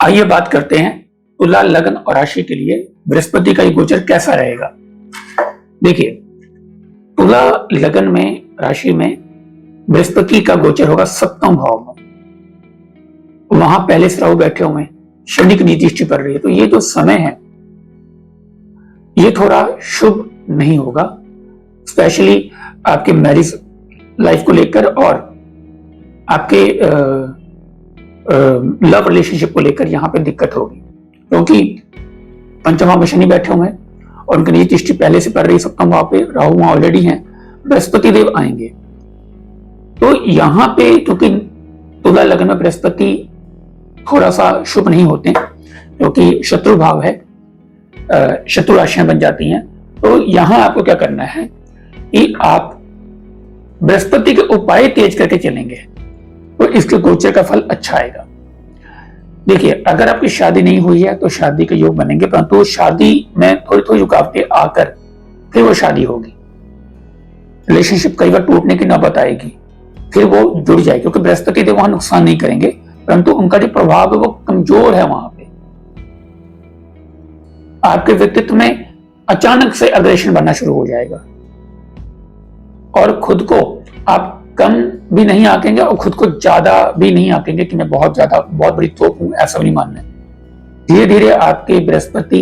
आइए बात करते हैं तुला लग्न और राशि के लिए बृहस्पति का ये गोचर कैसा रहेगा। देखिए, तुला लग्न में राशि में बृहस्पति का गोचर होगा सप्तम भाव में। वहां पहले से राहु बैठे हुए हैं, शनि की दृष्टि पड़ रही है, तो ये जो समय है ये थोड़ा शुभ नहीं होगा, स्पेशली आपके मैरिज लाइफ को लेकर और आपके लव रिलेशनशिप को लेकर यहां पे दिक्कत होगी, क्योंकि पंचम भाव में शनि बैठे हुए हैं और उनकी नीच दृष्टि पहले से पड़ रही है सप्तम भाव पे, राहु वहां ऑलरेडी हैं, बृहस्पति देव आएंगे। तो यहां पे क्योंकि तुला लग्न में बृहस्पति थोड़ा सा शुभ नहीं होते क्योंकि शत्रु भाव है, शत्रु राशियां बन जाती हैं, तो यहां आपको क्या करना है कि आप बृहस्पति के उपाय तेज करके चलेंगे तो इसके गोचर का फल अच्छा आएगा। देखिए, अगर आपकी शादी नहीं हुई है तो शादी के योग बनेंगे, परंतु शादी में थोड़ी थोड़ी रुकावटें आकर फिर वो शादी होगी। रिलेशनशिप कई बार टूटने की नौबत आएगी, फिर वो जुड़ जाएगी, क्योंकि बृहस्पति देव वहां नुकसान नहीं करेंगे, परंतु उनका जो प्रभाव है वो कमजोर है वहां पे। आपके व्यक्तित्व में अचानक से अग्रेशन बनना शुरू हो जाएगा और खुद को आप कम भी नहीं आंकेंगे और खुद को ज्यादा भी नहीं आंकेंगे कि मैं बहुत बड़ी तोप हूं, ऐसा भी नहीं मानना है। धीरे धीरे आपके बृहस्पति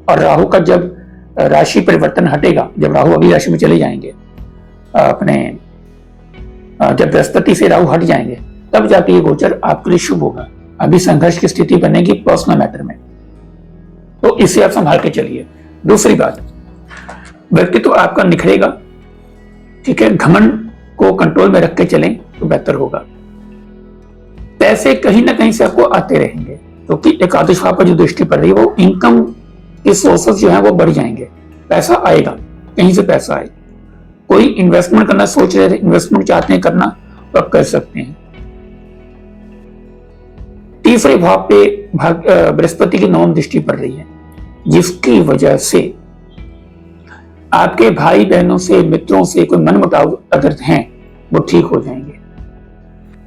और राहु का जब राशि परिवर्तन हटेगा, जब राहु अगली राशि में चले जाएंगे अपने, जब बृहस्पति से राहु हट जाएंगे तब जाके ये गोचर आपके लिए शुभ होगा। अभी संघर्ष की स्थिति बनेगी पर्सनल मैटर में, तो इसे आप संभाल के चलिए। दूसरी बात, व्यक्तित्व तो आपका निखरेगा, ठीक है, घमंड को कंट्रोल में रख के चलें तो बेहतर होगा। पैसे कहीं ना कहीं से आपको आते रहेंगे, क्योंकि तो एकादश भाव पर जो दृष्टि पड़ रही है वो इनकम के सोर्सेस जो है वो बढ़ जाएंगे, पैसा आएगा, कहीं से पैसा आए। कोई इन्वेस्टमेंट करना सोच रहे थे, इन्वेस्टमेंट चाहते हैं करना तो आप कर सकते हैं। तीसरे भाव पे बृहस्पति की नवम दृष्टि पड़ रही है, जिसकी वजह से आपके भाई बहनों से, मित्रों से कोई मनमुटाव अगर हैं वो ठीक हो जाएंगे।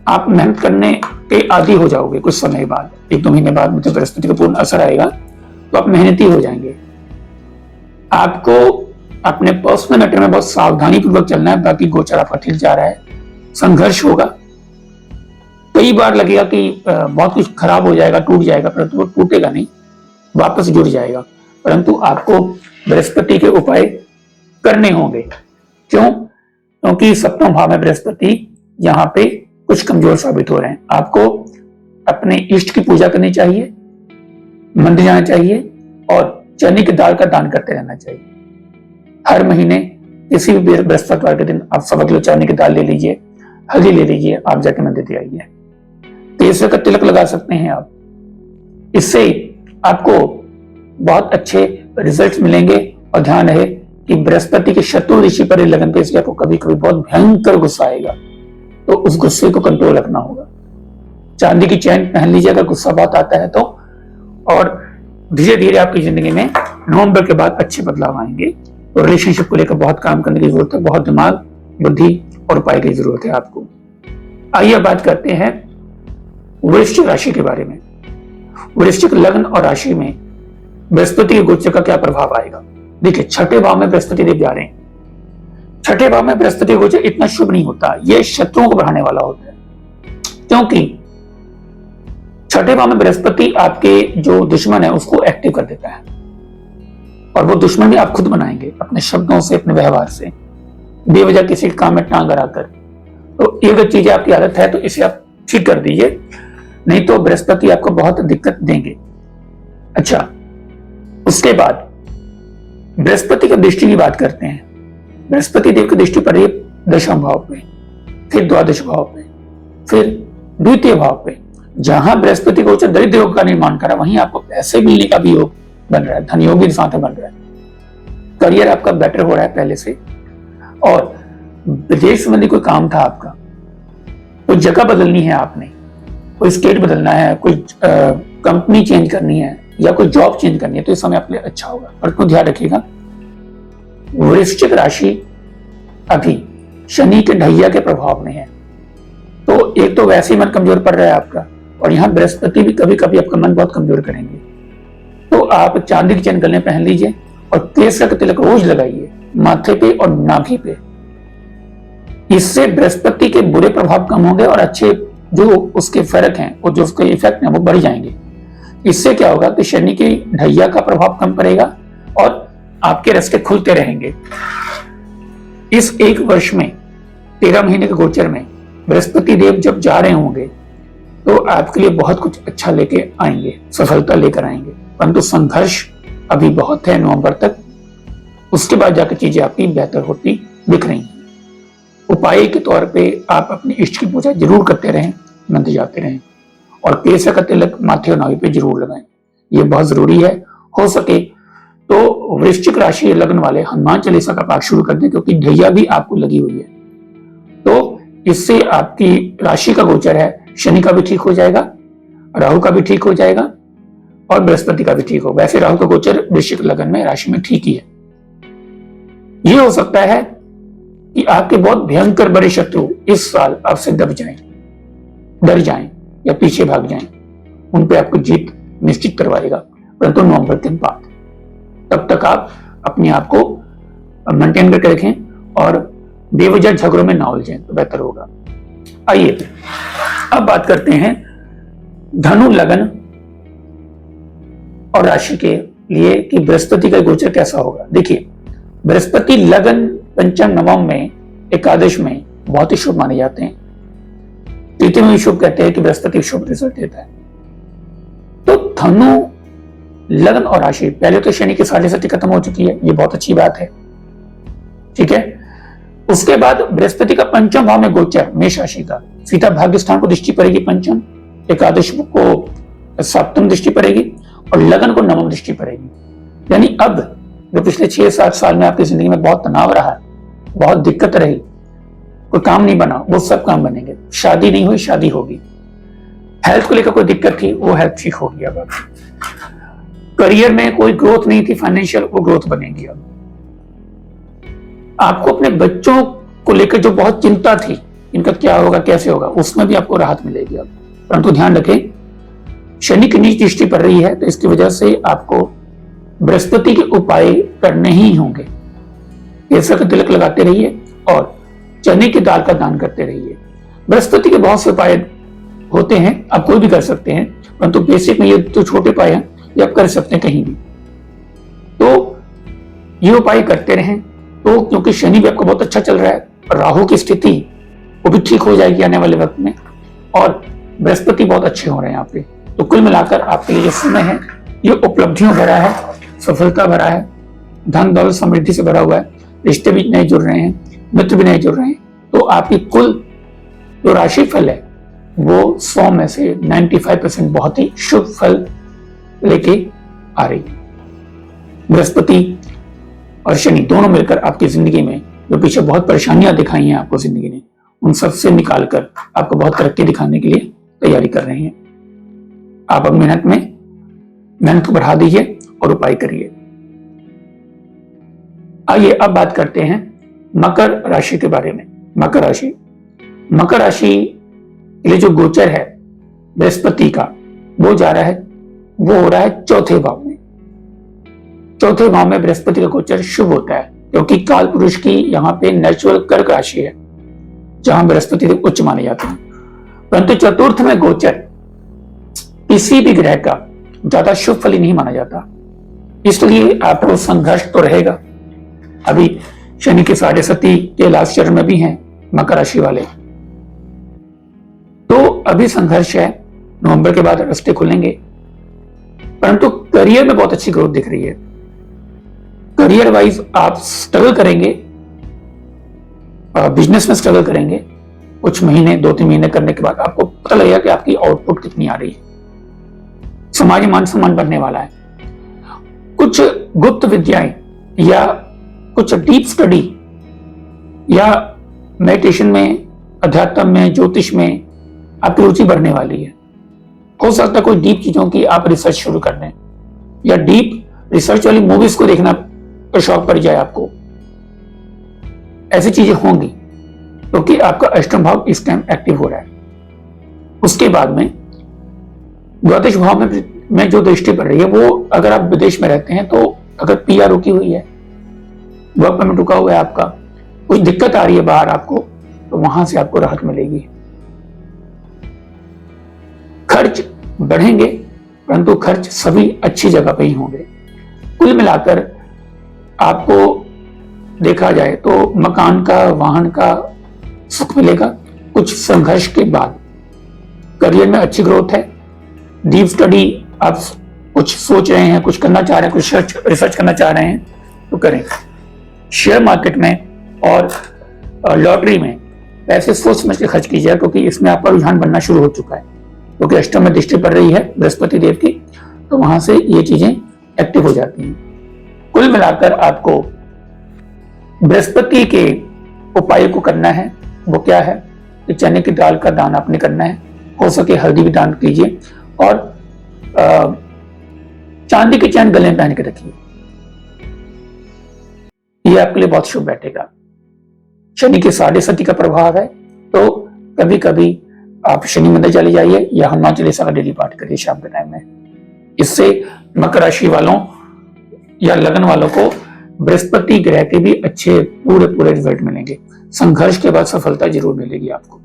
आप मेहनत करने के आदी हो जाओगे कुछ समय बाद, 1-2 महीने बाद जब बृहस्पति का पूर्ण असर आएगा तो आप मेहनती हो जाएंगे। आपको अपने पर्सनल मैटर में बहुत सावधानी पूर्वक चलना है, बाकी गोचर आपका ठीक जा रहा है। संघर्ष होगा, कई बार लगेगा कि बहुत कुछ खराब हो जाएगा, टूट जाएगा, परंतु वो टूटेगा नहीं, वापस जुड़ जाएगा। परंतु आपको बृहस्पति के उपाय करने होंगे। क्यों? क्योंकि सप्तम भाव में बृहस्पति यहां पे कुछ कमजोर साबित हो रहे हैं। आपको अपने इष्ट की पूजा करनी चाहिए, मंदिर जाना चाहिए और चने की दाल का दान करते रहना चाहिए। हर महीने किसी भी बृहस्पतिवार के दिन आप 1.25 किलो चने की दाल ले लीजिए, हल्दी ले लीजिए, आप जाके मंदिर दे आइए। तेसरे का तिलक लगा सकते हैं आप, इससे आपको बहुत अच्छे रिजल्ट मिलेंगे। और ध्यान रहे कि बृहस्पति के शत्रु ऋषि पर लगन पे, इसलिए आपको कभी कभी बहुत भयंकर गुस्सा आएगा, तो उस गुस्से को कंट्रोल रखना होगा। चांदी की चैन पहन लीजिए अगर गुस्सा बहुत आता है तो, और धीरे धीरे आपकी जिंदगी में नवंबर के बाद अच्छे बदलाव आएंगे। तो रिलेशनशिप को लेकर बहुत काम करने की जरूरत है, बहुत दिमाग, बुद्धि और उपाय की जरूरत है आपको। आइए बात करते हैं वृश्चिक राशि के बारे में। वृश्चिक लग्न और राशि में बृहस्पति के गोचर का क्या प्रभाव आएगा। देखिए, छठे भाव में बृहस्पति देव जा रहे हैं। छठे भाव में बृहस्पति गोचर इतना शुभ नहीं होता, यह शत्रुओं को बढ़ाने वाला होता है, क्योंकि छठे भाव में बृहस्पति आपके जो दुश्मन है उसको एक्टिव कर देता है, और वो दुश्मन भी आप खुद बनाएंगे अपने शब्दों से, अपने व्यवहार से, बेवजह किसी काम में टांग अड़ाकर। तो ये अगर चीजें आपकी आदत है तो इसे आप ठीक कर दीजिए, नहीं तो बृहस्पति आपको बहुत दिक्कत देंगे। अच्छा, उसके बाद बृहस्पति की दृष्टि की बात करते हैं। बृहस्पति देव की दृष्टि पड़ रही है दशम भाव पे, फिर द्वादश भाव पे, फिर द्वितीय भाव पे। जहां बृहस्पति गोचर दरिद्र योग का निर्माण कर रहा है, वहीं आपको पैसे मिलने का भी योग बन रहा है, धन योग भी साथ में बन रहा है। करियर आपका बेटर हो रहा है पहले से, और विदेश संबंधी कोई काम था आपका, कोई जगह बदलनी है आपने, कोई स्टेट बदलना है, कोई कंपनी चेंज करनी है या कोई जॉब चेंज करनी है, तो इस समय आपके लिए अच्छा होगा। पर तो ध्यान रखिएगा, वृश्चिक राशि अभी शनि के ढैया के प्रभाव में है, तो एक तो वैसे ही मन कमजोर पड़ रहा है आपका, और यहाँ बृहस्पति भी कभी कभी आपका मन बहुत कमजोर करेंगे। तो आप चांदी की चैन गले पहन लीजिए और केसर का तिलक रोज लगाइए माथे पे और नाभि पे। इससे बृहस्पति के बुरे प्रभाव कम होंगे और अच्छे जो उसके फर्क हैं और जो उसके इफेक्ट हैं वो बढ़ जाएंगे। इससे क्या होगा कि शनि की ढैया का प्रभाव कम पड़ेगा और आपके रास्ते खुलते रहेंगे। इस एक वर्ष में 13 महीने के गोचर में बृहस्पति देव जब जा रहे होंगे तो आपके लिए बहुत कुछ अच्छा लेके आएंगे, सफलता लेकर आएंगे। परंतु संघर्ष अभी बहुत है नवंबर तक, उसके बाद जाकर चीजें आपकी बेहतर होती दिख रही हैं। उपाय के तौर पे आप अपने इष्ट की पूजा जरूर करते रहें, मंदिर जाते रहें और केसर का तिलक माथे और नाभि पे जरूर लगाएं, ये बहुत जरूरी है। हो सके तो वृश्चिक राशि लग्न वाले हनुमान चालीसा का पाठ शुरू कर दें, क्योंकि ढैया भी आपको लगी हुई है। तो इससे आपकी राशि का गोचर है, शनि का भी ठीक हो जाएगा, राहु का भी ठीक हो जाएगा और बृहस्पति का भी ठीक होगा। वैसे राहु का गोचर वृश्चिक लग्न में राशि में ठीक ही है। यह हो सकता है कि आपके बहुत भयंकर बड़े शत्रु इस साल आपसे दब जाएं, डर जाएं या पीछे भाग जाएं, उन पे आपको जीत निश्चित करवाएगा, परंतु नवंबर के बाद। तब तक आप अपने आप को मेंटेन करके रखें और बेवजह झगड़ों में ना उलझें तो बेहतर होगा। आइए अब बात करते हैं धनु लग्न और राशि के लिए कि बृहस्पति का गोचर कैसा होगा। देखिए, बृहस्पति लग्न पंचम नवम में एकादश में बहुत ही शुभ माने जाते हैं। तृतीय में भी शुभ कहते हैं कि बृहस्पति शुभ रिजल्ट देता है। तो धनु लग्न और राशि, पहले तो शनि की 7.5 खत्म हो चुकी है, ये बहुत अच्छी बात है, ठीक है। उसके बाद बृहस्पति का पंचम भाव में गोचर मेष राशि का, सीधा भाग्य स्थान को दृष्टि पड़ेगी पंचम, एकादश को सप्तम दृष्टि पड़ेगी और लगन को नवम दृष्टि पड़ेगी। यानी अब जो पिछले 6-7 साल में आपकी जिंदगी में बहुत तनाव रहा, बहुत दिक्कत रही, कोई काम नहीं बना, वो सब काम बनेंगे। शादी नहीं हुई, शादी होगी। हेल्थ को लेकर कोई दिक्कत थी, वो हेल्थ ठीक होगी। अब करियर में कोई ग्रोथ नहीं थी फाइनेंशियल, वो ग्रोथ बनेगी। अब आपको अपने बच्चों को लेकर जो बहुत चिंता थी, इनका क्या होगा, कैसे होगा, उसमें भी आपको राहत मिलेगी अब। परंतु ध्यान रखें, शनि की नीच दृष्टि पड़ रही है, तो इसकी वजह से आपको बृहस्पति के उपाय करने ही होंगे। केसर का तिलक लगाते रहिए और चने की दाल का दान करते रहिए। बृहस्पति के बहुत से उपाय होते हैं, आप कोई भी कर सकते हैं, परंतु बेसिक में ये तो छोटे उपाय हैं, ये आप कर सकते हैं कहीं भी। तो ये उपाय करते रहें। तो क्योंकि शनि भी आपका बहुत अच्छा चल रहा है, राहु की स्थिति वो भी ठीक हो जाएगी आने वाले वक्त में, और बृहस्पति बहुत अच्छे हो रहे हैं यहाँ पे। तो कुल मिलाकर आपके लिए जो समय है ये उपलब्धियों भरा है, सफलता भरा है, धन दौलत समृद्धि से भरा हुआ है, रिश्ते भी नए जुड़ रहे हैं, मित्र भी नए जुड़ रहे हैं। तो आपकी कुल जो राशि फल है वो 100 में से 95% बहुत ही शुभ फल लेके आ रही है। बृहस्पति और शनि दोनों मिलकर आपकी जिंदगी में जो पीछे बहुत परेशानियां दिखाई हैं आपको जिंदगी ने, उन सब से निकालकर आपको बहुत तरक्की दिखाने के लिए तैयारी कर रहे हैं। आप अब मेहनत को बढ़ा दीजिए और उपाय करिए। आइए अब बात करते हैं मकर राशि के बारे में। मकर राशि के लिए जो गोचर है बृहस्पति का, वो जा रहा है, वो हो रहा है चौथे भाव में। चौथे भाव में बृहस्पति का गोचर शुभ होता है, क्योंकि काल पुरुष की यहाँ पे नेचुरल कर्क राशि है, जहां बृहस्पति उच्च माने जाते हैं। परंतु चतुर्थ में गोचर किसी भी ग्रह का ज्यादा शुभ फली नहीं माना जाता, इसलिए आपको संघर्ष तो रहेगा। अभी शनि के 7.5 के लास्ट चरण में भी हैं मकर राशि वाले, तो अभी संघर्ष है। नवंबर के बाद रास्ते खुलेंगे, परंतु करियर में बहुत अच्छी ग्रोथ दिख रही है। करियर वाइज आप स्ट्रगल करेंगे, बिजनेस में स्ट्रगल करेंगे। कुछ महीने, 2-3 महीने करने के बाद आपको पता लगेगा कि आपकी आउटपुट कितनी आ रही है। समाज मान सम्मान बढ़ने वाला है। कुछ गुप्त विद्याएं या कुछ डीप स्टडी या मेडिटेशन में, अध्यात्म में, ज्योतिष में आपकी रुचि बढ़ने वाली है। हो सकता है कोई डीप चीजों की आप रिसर्च शुरू कर दें, या डीप रिसर्च वाली मूवीज को देखना का शौक पड़ जाए आपको। ऐसी चीजें होंगी क्योंकि आपका अष्टम भाव इस टाइम एक्टिव हो रहा है। उसके बाद में द्वादश भाव में जो दृष्टि पड़ रही है वो, अगर आप विदेश में रहते हैं तो अगर पीआर रुकी हुई है, वर्क परमिट रुका हुआ है आपका, कुछ दिक्कत आ रही है बाहर आपको, तो वहां से आपको राहत मिलेगी। खर्च बढ़ेंगे परंतु खर्च सभी अच्छी जगह पे ही होंगे। कुल मिलाकर आपको देखा जाए तो मकान का, वाहन का सुख मिलेगा कुछ संघर्ष के बाद। करियर में अच्छी ग्रोथ है। डीप स्टडी आप कुछ सोच रहे हैं, कुछ करना चाह रहे हैं, कुछ रिसर्च करना चाह रहे हैं तो करें। शेयर मार्केट में और लॉटरी में पैसे सोच समझ के खर्च कीजिए, क्योंकि इसमें आपका रुझान बनना शुरू हो चुका है, क्योंकि अष्टम में दृष्टि पड़ रही है बृहस्पति देव की, तो वहां से ये चीजें एक्टिव हो जाती हैं। कुल मिलाकर आपको बृहस्पति के उपाय को करना है। वो क्या है कि चने की दाल का दान आपने करना है, हो सके हल्दी भी दान कीजिए, और चांदी की चैन गले में पहन के रखिए, ये आपके लिए बहुत शुभ बैठेगा। शनि के 6.5 का प्रभाव है, तो कभी कभी आप शनि मंदिर चले जाइए या हनुमान चालीसा का डेली पाठ करिए शाम के टाइम में। इससे मकर राशि वालों या लगन वालों को बृहस्पति ग्रह के भी अच्छे पूरे रिजल्ट मिलेंगे। संघर्ष के बाद सफलता जरूर मिलेगी आपको,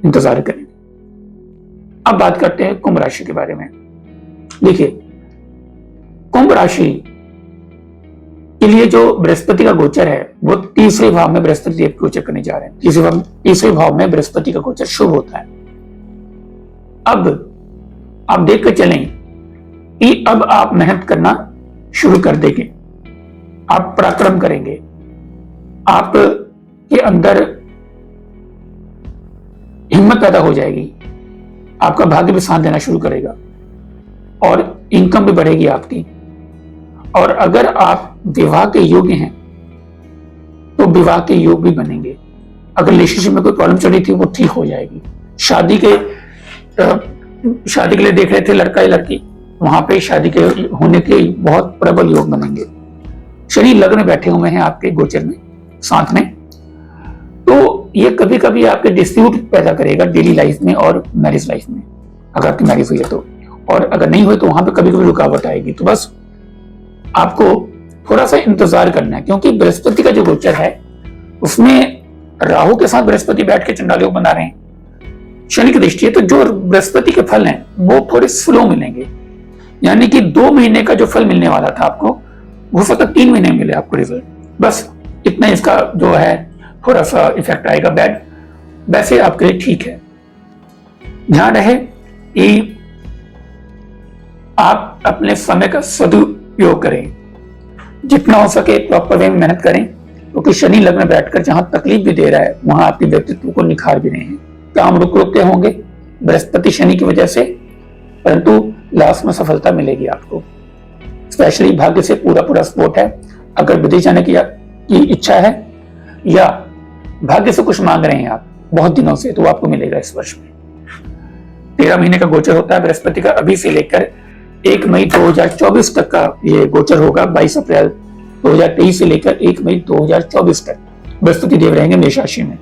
इंतजार करें। अब बात करते हैं कुंभ राशि के बारे में। देखिए, कुंभ राशि के लिए जो बृहस्पति का गोचर है वो तीसरे भाव में बृहस्पति देव गोचर करने जा रहे हैं। तीसरे भाव में बृहस्पति का गोचर शुभ होता है। अब आप देख कर चलें कि अब आप मेहनत करना शुरू कर देंगे, आप पराक्रम करेंगे, आप के अंदर हिम्मत पैदा हो जाएगी, आपका भाग्य भी साथ देना शुरू करेगा और इनकम भी बढ़ेगी आपकी। और अगर आप विवाह के योग्य हैं तो विवाह के योग भी बनेंगे। अगर रिलेशनशिप में कोई प्रॉब्लम चल रही थी वो ठीक हो जाएगी। शादी के लिए देख रहे थे लड़का या लड़की, वहां पे शादी के होने के बहुत प्रबल योग बनेंगे। शनि लग्न में बैठे हुए हैं आपके गोचर में साथ में, तो ये कभी कभी आपके डिस्प्यूट पैदा करेगा डेली लाइफ में और मैरिज लाइफ में, अगर आपकी मैरिज हुई है तो। और अगर नहीं हुई तो वहां पे कभी कभी रुकावट आएगी। तो बस आपको थोड़ा सा इंतजार करना है, क्योंकि बृहस्पति का जो गोचर है उसमें राहु के साथ बृहस्पति बैठ के चंडाल योग बना रहे हैं, शनि की दृष्टि है। तो जो बृहस्पति के फल हैं वो थोड़े स्लो मिलेंगे, यानी कि 2 महीने का जो फल मिलने वाला था आपको वो फकत 3 महीने मिले आपको रिजल्ट। बस इतना इसका जो है थोड़ा सा इफेक्ट आएगा बैड, वैसे आपके लिए ठीक है। ध्यान रहे कि आप अपने समय का सदुपयोग करें, जितना हो सके प्रॉपर वे में मेहनत करें, क्योंकि शनि लग्न में बैठकर जहां तकलीफ भी दे रहा है वहां आपके व्यक्तित्व को निखार भी रहे हैं। काम रुक रुक के होंगे बृहस्पति शनि की वजह से, परंतु लास्ट में सफलता मिलेगी आपको। स्पेशली भाग्य से पूरा सपोर्ट है। अगर विदेश जाने की इच्छा है या भाग्य से कुछ मांग रहे हैं आप बहुत दिनों से, तो आपको मिलेगा इस वर्ष में। 13 महीने का गोचर होता है बृहस्पति का, अभी से लेकर 1 मई 2024 तक का ये गोचर होगा। 22 अप्रैल 2023 से लेकर 1 मई 2024 तक बृहस्पति देव रहेंगे मेष राशि में,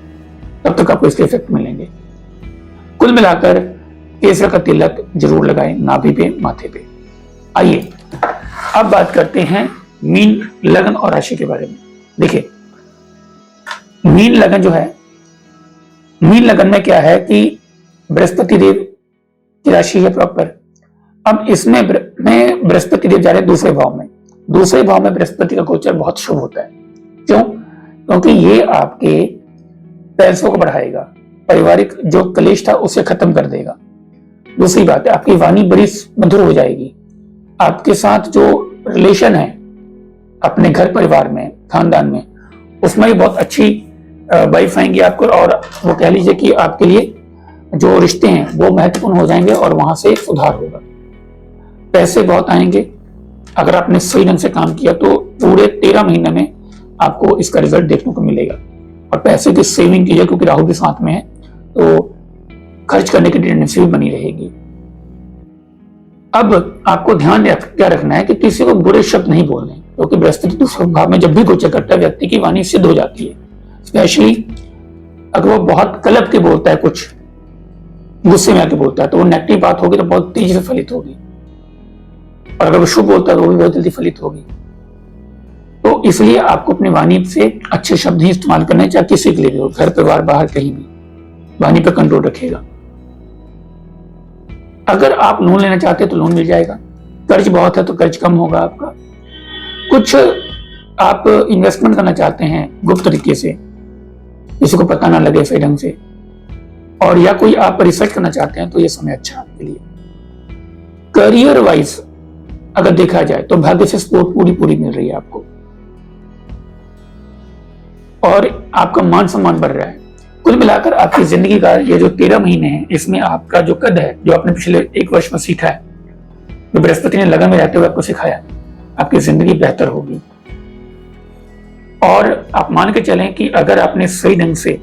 तब तक आपको इसके इफेक्ट मिलेंगे। कुल मिलाकर केसर का तिलक जरूर लगाएं नाभि पे, माथे पे। आइए अब बात करते हैं मीन लगन और राशि के बारे में। देखिए, मीन लगन जो है, मीन लगन में क्या है कि बृहस्पति देव की राशि है प्रॉपर। अब इसमें बृहस्पति देव जा रहे हैं दूसरे भाव में। दूसरे भाव में बृहस्पति का गोचर बहुत शुभ होता है। क्यों? क्योंकि ये आपके पैसों को बढ़ाएगा, पारिवारिक जो कलेश था उसे खत्म कर देगा। दूसरी बात है, आपकी वाणी बड़ी मधुर हो जाएगी। आपके साथ जो रिलेशन है अपने घर परिवार में, खानदान में, उसमें भी बहुत अच्छी वाइफ आएंगी आपको, और वो कह लीजिए कि आपके लिए जो रिश्ते हैं वो महत्वपूर्ण हो जाएंगे और वहां से सुधार होगा। पैसे बहुत आएंगे। अगर आपने सही ढंग से काम किया तो पूरे 13 महीने में आपको इसका रिजल्ट देखने को मिलेगा। और पैसे की सेविंग कीजिए, क्योंकि राहु भी साथ में है, तो खर्च करने की टेंडेंसी भी बनी रहेगी। अब आपको ध्यान क्या रखना है कि किसी को बुरे शब्द नहीं बोलने, क्योंकि बृहस्पति दूसरे भाव में जब भी गोचर करता है व्यक्ति की वाणी सिद्ध हो जाती है। स्पेशली अगर वो बहुत कलप के बोलता है कुछ, गुस्से में आके बोलता है तो वो नेगेटिव बात होगी तो बहुत तेजी से फलित होगी, और अगर वो शुभ बोलता है तो वो भी बहुत जल्दी फलित होगी। तो इसलिए आपको अपनी वाणी से अच्छे शब्द ही इस्तेमाल करने, चाहे किसी के लिए भी हो, घर परिवार बाहर कहीं भी, वाणी पर कंट्रोल रखिएगा। अगर आप लोन लेना चाहते हैं तो लोन मिल जाएगा, कर्ज बहुत है तो कर्ज कम होगा आपका। कुछ आप इन्वेस्टमेंट करना चाहते हैं गुप्त तरीके से, किसी को पता ना लगे सही ढंग से, और या कोई आप रिसर्च करना चाहते हैं तो ये समय अच्छा है आपके लिए। करियर वाइज अगर देखा जाए तो भाग्य से सपोर्ट पूरी मिल रही है आपको, और आपका मान सम्मान बढ़ रहा है। कुल मिलाकर आपकी जिंदगी का ये जो 13 महीने हैं, इसमें आपका जो कद है, जो आपने पिछले 1 वर्ष में सीखा है, जो बृहस्पति ने लगन में रहते हुए आपको सिखाया, आपकी जिंदगी बेहतर होगी। और आप मान के चलें कि अगर आपने सही ढंग से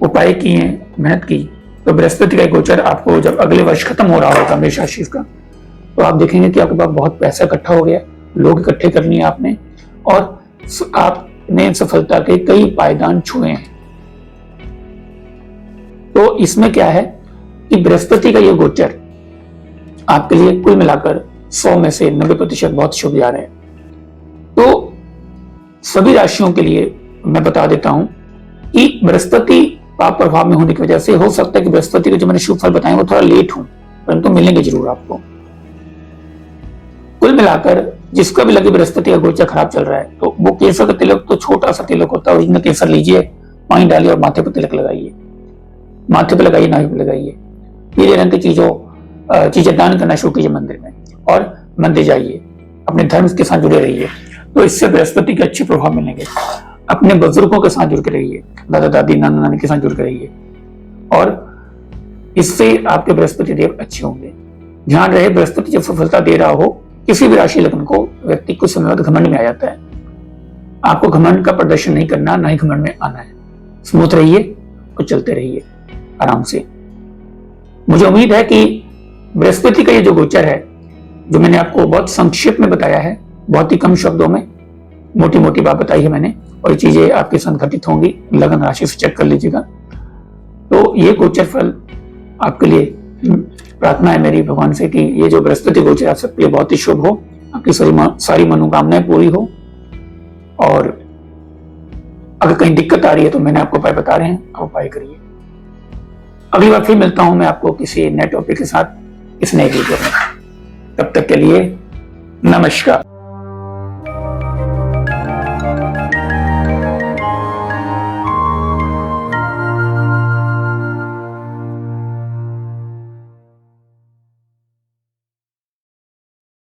उपाय किए, मेहनत की, तो बृहस्पति का गोचर आपको जब अगले वर्ष खत्म हो रहा होगा मेष राशि का, तो आप देखेंगे कि आपके पास बहुत पैसा इकट्ठा हो गया, लोग इकट्ठे कर लिए आपने, और आपने सफलता के कई पायदान छुए हैं। तो इसमें क्या है कि बृहस्पति का यह गोचर आपके लिए कुल मिलाकर 100 में से 90% बहुत शुभ जा रहे हैं। तो सभी राशियों के लिए मैं बता देता हूं कि बृहस्पति पाप प्रभाव में होने की वजह से हो सकता है कि बृहस्पति के जो मैंने शुभ फल बताए वो थोड़ा लेट हो, परंतु मिलेंगे जरूर आपको। कुल मिलाकर जिसका भी लगे बृहस्पति का गोचर खराब चल रहा है, तो वो केसर का तिलक, तो छोटा सा तिलक होता है, ओरिजिनल केसर लीजिए, पानी डालिए और माथे पर तिलक लगाइए, माथे पे लगाइए, नाभि पे लगाइए। पीले रंग की चीजें दान करना शुरू कीजिए मंदिर में, और मंदिर जाइए, अपने धर्म के साथ जुड़े रहिए, तो इससे बृहस्पति के अच्छे प्रभाव मिलेंगे। अपने बुजुर्गों के साथ जुड़ के रहिए, दादा दादी नाना नानी के साथ जुड़ के रहिए, और इससे आपके बृहस्पति देव अच्छे होंगे। ध्यान रहे, बृहस्पति जब सफलता दे रहा हो किसी भी राशि लग्न को, व्यक्ति कुछ समय बाद घमंड में आ जाता है। आपको घमंड का प्रदर्शन नहीं करना, ना ही घमंड में आना है। स्मूथ रहिए और चलते रहिए आराम से। मुझे उम्मीद है कि बृहस्पति का ये जो गोचर है, जो मैंने आपको बहुत संक्षेप में बताया है, बहुत ही कम शब्दों में मोटी मोटी बात बताई है मैंने, और ये चीजें आपके साथ घटित होंगी, लगन राशि से चेक कर लीजिएगा। तो ये गोचर फल आपके लिए, प्रार्थना है मेरी भगवान से कि ये जो बृहस्पति गोचर आप सबके लिए बहुत ही शुभ हो, आपकी सारी मनोकामनाएं पूरी हो। और अगर कहीं दिक्कत आ रही है तो मैंने आपको उपाय बता रहे हैं, आप उपाय करिए। अगली बार फिर मिलता हूं मैं आपको किसी नए टॉपिक के साथ, इस नए वीडियो में। तब तक के लिए नमस्कार।